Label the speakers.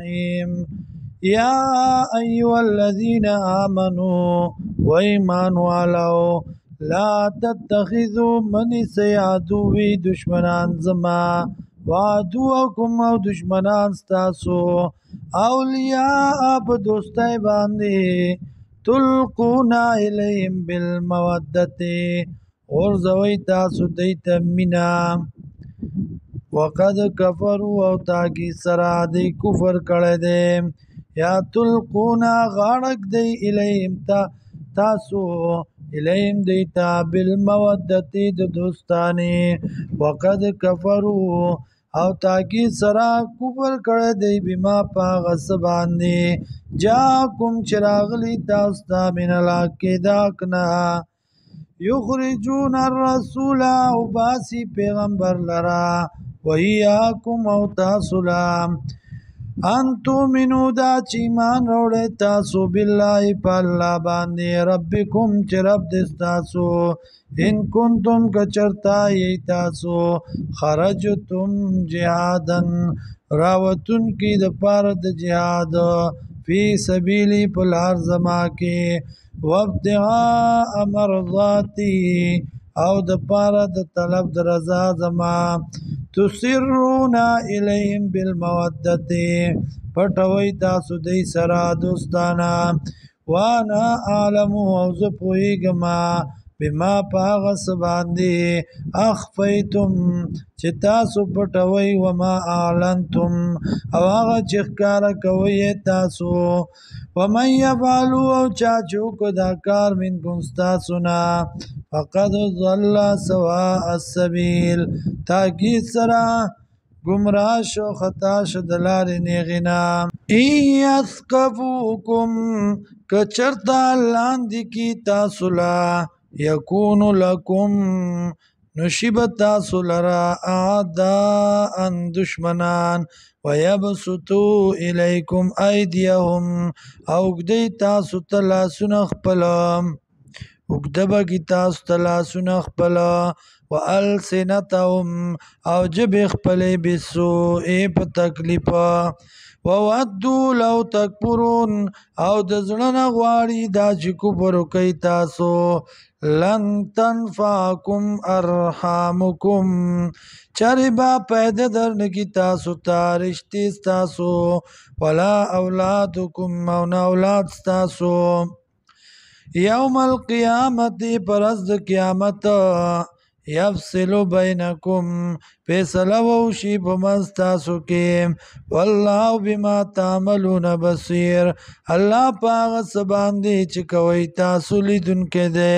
Speaker 1: الرحيم يا أيها الذين آمنوا وإيمان والو لا تتخذوا من سيعدوي دشمنان زما وعدوكم او دشمنان ستاسو اولیاء په دوستای باندې تلقونا الیهم بالمودته اور زوی تاسو دیتا مینا وقد کفروا او تاکی سرا دی کفر کړه دے یا تلقونا غاړک دی الیهم تاسو الیهم دیتا بالمودته د دوستانی وقد کفروا او تاکی سرا کفر کړه دی بما پاغس باندې جاکم چراغلی تاستا من العقیداکنا یخرجون الرسول او باسی پیغمبر لرا ویاکم او تاسلام انتو منو دا چیمان روڑے تاسو باللہ پا اللہ باندے ربکم چی رب دستاسو ان کنتم کچرتا یی تاسو خرجتم جہادن راوتن کی دپارد جہاد فی سبیلی پلار زما کے وابتغاء مرضاتی او دپارد طلب درزا زما تسرون الیهم بالمودته پټوي تاسو دی سرا دوستانا وانا اعلم او ز پویګما بما پاغس باندې اخفیتم چې تاسو پټوي وما اعلنتم او هغه چې ښکارا کوي تاسو ومن يفعلوا او چاچو کو دا کار منکم تاسو نه فقد ضل سواء السبيل تاکی سرا گمراه شو خطا شو دلار نیغنا ایثقفوکم کچرتا لاندی کی تاسولا یکونو لکم نشیب تاسولرا اعداء دشمنان ویبسطو الیکم ایدیهم اوگدی تاسو تلاسون اخپلم اگدبا کی تاسو تلاسون اخپلا والسنتهم او جب اخپلی بسوئی پا تکلیفا وودو لو تکبرون او دزلن غواری دا چی کفرو کئی تاسو لن تنفعکم ارحامکم چاری با پیدا درنکی تاسو تارشتی ستاسو ولا اولادکم مون اولاد ستاسو یوم القیامت پرست قیامت یفصل بینکم فیصله وشی بمستاسو کې والله بما تعملون بصیر الله پاغ سباندې چې کوي تاسو لیدونکو دی